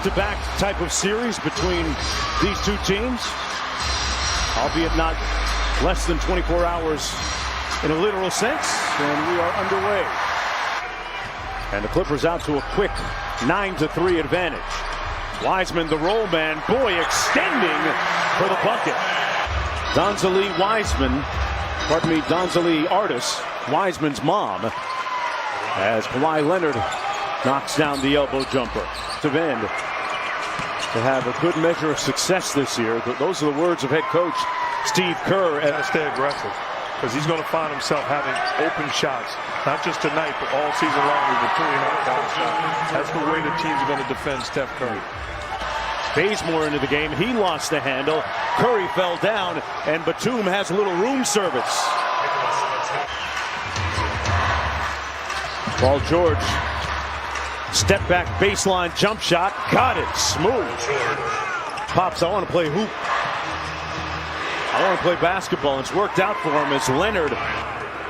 back-to-back type of series between these two teams, albeit not less than 24 hours in a literal sense, and we are underway. And the Clippers out to a quick 9-3 advantage. Wiseman, the roll man, boy, extending for the bucket. Donzalie Artis, Wiseman's mom, as Kawhi Leonard knocks down the elbow jumper. To end to have a good measure of success this year. Those are the words of head coach Steve Kerr. And stay aggressive, because he's going to find himself having open shots, not just tonight, but all season long. With the 3.5 shots. That's the way the teams are going to defend Steph Curry. Bazemore into the game. He lost the handle. Curry fell down, and Batum has a little room service. Paul George, step back baseline jump shot, got it, smooth. Pops, I want to play hoop. I want to play basketball. It's worked out for him as Leonard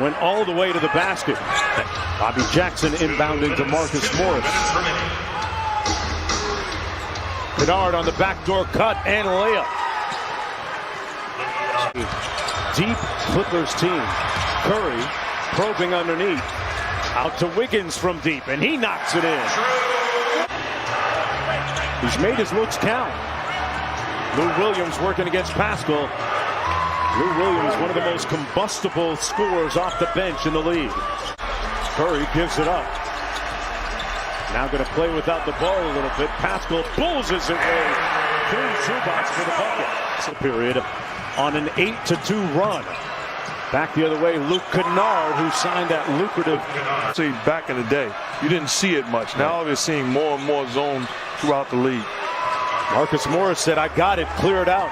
went all the way to the basket. Bobby Jackson inbounding to Marcus Morris. Kennard on the backdoor cut and layup. Deep Clippers team. Curry probing underneath. Out to Wiggins from deep, and he knocks it in. He's made his looks count. Lou Williams working against Pascal. Lou Williams, one of the most combustible scorers off the bench in the league. Curry gives it up. Now going to play without the ball a little bit. Pascal bullses it away through Zubac for the bucket. Period on an 8-2 run. Back the other way, Luke Kennard, who signed that lucrative. See, back in the day, you didn't see it much. Now we're seeing more and more zone throughout the league. Marcus Morris said, "I got it, clear it out."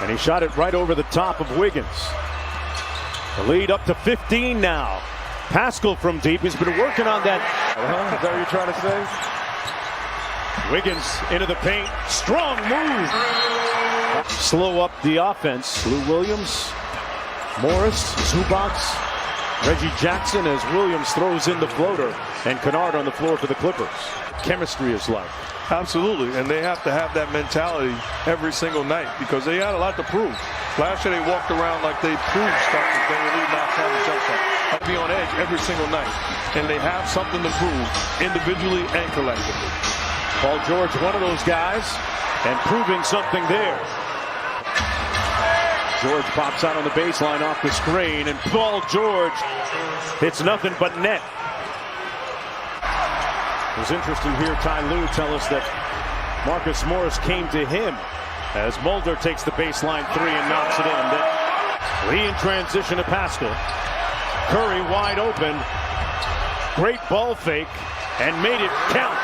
And he shot it right over the top of Wiggins. The lead up to 15 now. Pascal from deep. He's been working on that. Is that what you're trying to say? Wiggins into the paint. Strong move. Slow up the offense. Lou Williams, Morris, Zubac, Reggie Jackson as Williams throws in the floater. And Kennard on the floor for the Clippers. Chemistry is like. Absolutely, and they have to have that mentality every single night because they had a lot to prove. Last year they walked around like they proved stuff that they were leading out trying to jump shot. Be on edge every single night, and they have something to prove individually and collectively. Paul George, one of those guys, and proving something there. George pops out on the baseline off the screen, and Paul George hits nothing but net. It was interesting to hear Ty Lue tell us that Marcus Morris came to him as Mulder takes the baseline three and knocks it in. Lee in transition to Pascal. Curry wide open. Great ball fake and made it count.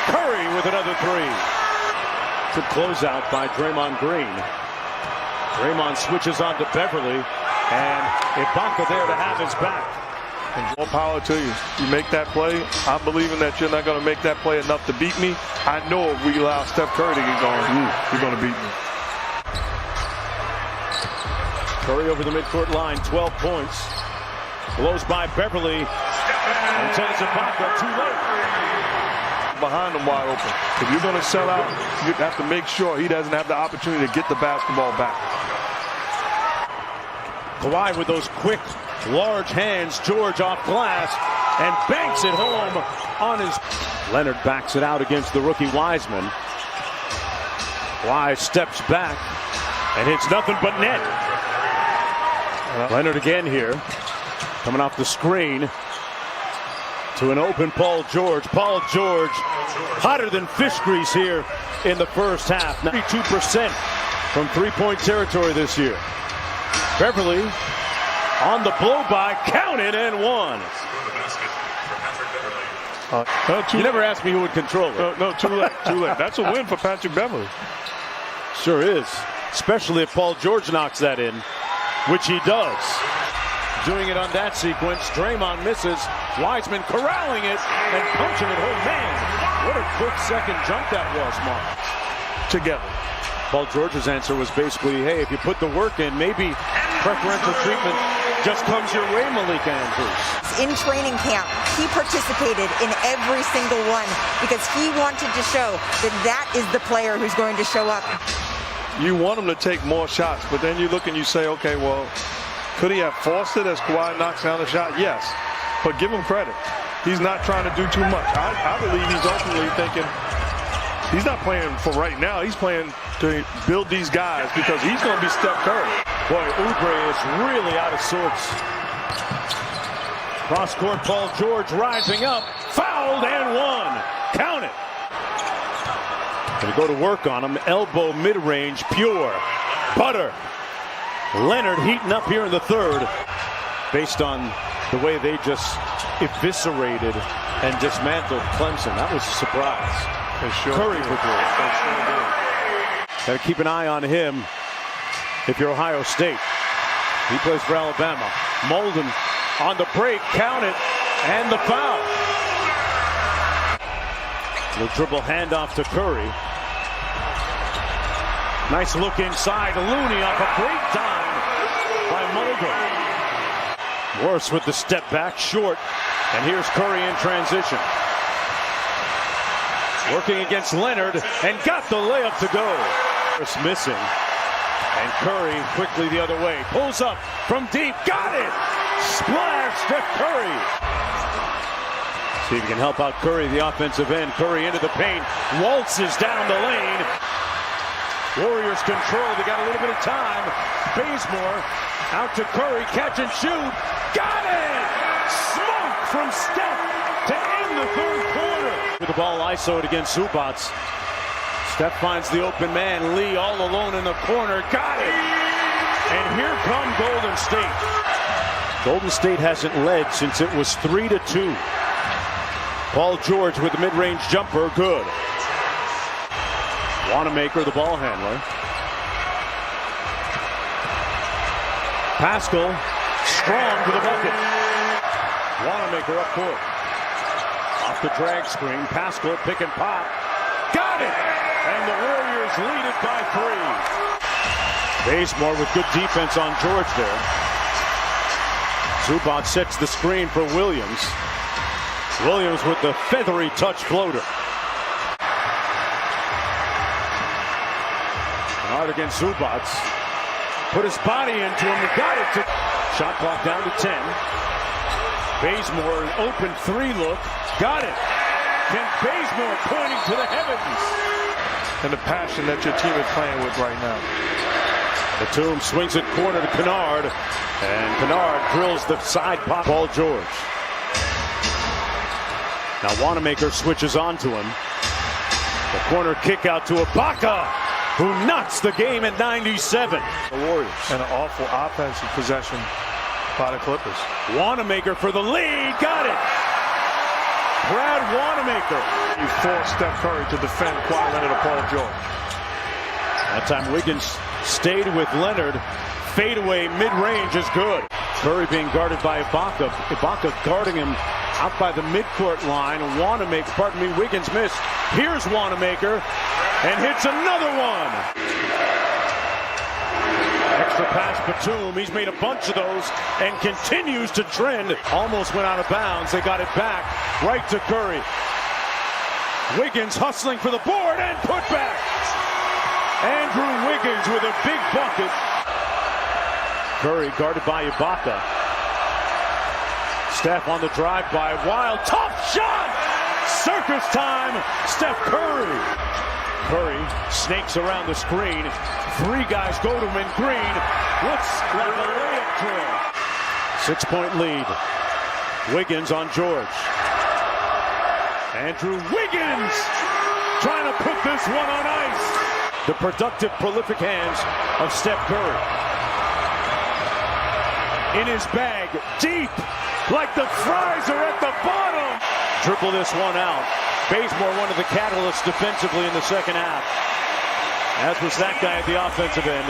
Curry with another three. Good closeout by Draymond Green. Draymond switches on to Beverly, and Ibaka there to have his back. And more power to you. You make that play. I'm believing that you're not going to make that play enough to beat me. I know if we allow Steph Curry to get going, you're going to beat me. Curry over the midcourt line, 12 points. Blows by Beverly and tells Ibaka too late. Behind him wide open. If you're going to sell out, you have to make sure he doesn't have the opportunity to get the basketball back. Kawhi with those quick, large hands. George off glass and banks it home on his. Leonard backs it out against the rookie Wiseman. Kawhi steps back and hits nothing but net. Leonard again here, coming off the screen to an open Paul George. Paul George hotter than fish grease here in the first half. 92% from three-point territory this year. Beverly on the blow-by, counted and one. You never asked me who would control it. No, too late, too late. That's a win for Patrick Beverly. Sure is, especially if Paul George knocks that in, which he does. Doing it on that sequence, Draymond misses. Wiseman corralling it and punching it home. Man, what a quick second jump that was, Mark. Together. Paul George's answer was basically, hey, if you put the work in, maybe preferential treatment just comes your way, Malika Andrews. In training camp, he participated in every single one because he wanted to show that that is the player who's going to show up. You want him to take more shots, but then you look and you say, okay, well, could he have forced it as Kawhi knocks down the shot? Yes, but give him credit. He's not trying to do too much. I believe he's ultimately thinking he's not playing for right now. He's playing to build these guys because he's going to be Steph Curry. Boy, Oubre is really out of sorts. Cross-court, Paul George rising up, fouled and one. Count it. They go to work on him. Elbow mid-range, pure. Butter. Leonard heating up here in the third. Based on the way they just eviscerated and dismantled Clemson. That was a surprise. Curry for three. Got to keep an eye on him if you're Ohio State. He plays for Alabama. Molden on the break, count it, and the foul. The dribble handoff to Curry. Nice look inside. Looney off a great dime by Mulder. Morris with the step back, short. And here's Curry in transition. Working against Leonard and got the layup to go. Morris missing. And Curry quickly the other way. Pulls up from deep. Got it! Splash, Steph Curry. See if he can help out Curry, the offensive end. Curry into the paint. Waltzes down the lane. Warriors control. They got a little bit of time. Bazemore out to Curry. Catch and shoot. Got it! Smoke from Steph to end the third quarter. With the ball isoed against Zubac. Steph finds the open man. Lee all alone in the corner. Got it! And here come Golden State. Golden State hasn't led since it was 3-2. Paul George with the mid-range jumper. Good. Wanamaker, the ball handler. Pascal, strong to the bucket. Wanamaker up court. Off the drag screen. Pascal pick and pop. Got it! And the Warriors lead it by 3. Bazemore with good defense on George there. Zubac sets the screen for Williams. Williams with the feathery touch floater. Hard against Zubac. Put his body into him and got it. Shot clock down to 10. Bazemore, an open 3 look. Got it. Can Bazemore pointing to the heavens. And the passion that your team is playing with right now. Batum swings it corner to Kennard. And Kennard drills the side pop. Paul George. Now Wanamaker switches onto him. The corner kick out to Ibaka, who knocks the game at 97. The Warriors. And an awful offensive possession by the Clippers. Wanamaker for the lead. Got it. Brad Wanamaker. You forced Steph Curry to defend Kawhi Leonard or Paul George. That time Wiggins stayed with Leonard. Fadeaway mid-range is good. Curry being guarded by Ibaka. Ibaka guarding him out by the midcourt line. Wiggins missed. Here's Wanamaker and hits another one. Extra pass Batum. He's made a bunch of those and continues to trend. Almost went out of bounds. They got it back right to Curry. Wiggins hustling for the board and put back. Andrew Wiggins with a big bucket. Curry guarded by Ibaka. Steph on the drive-by. Wild, tough shot! Circus time, Steph Curry. Curry snakes around the screen. 3 guys go to him in green. Looks like a layup drill. 6-point lead. Wiggins on George. Andrew Wiggins trying to put this one on ice. The productive, prolific hands of Steph Curry. In his bag, deep, like the fries are at the bottom. Triple this one out. Bazemore, one of the catalysts defensively in the second half. As was that guy at the offensive end.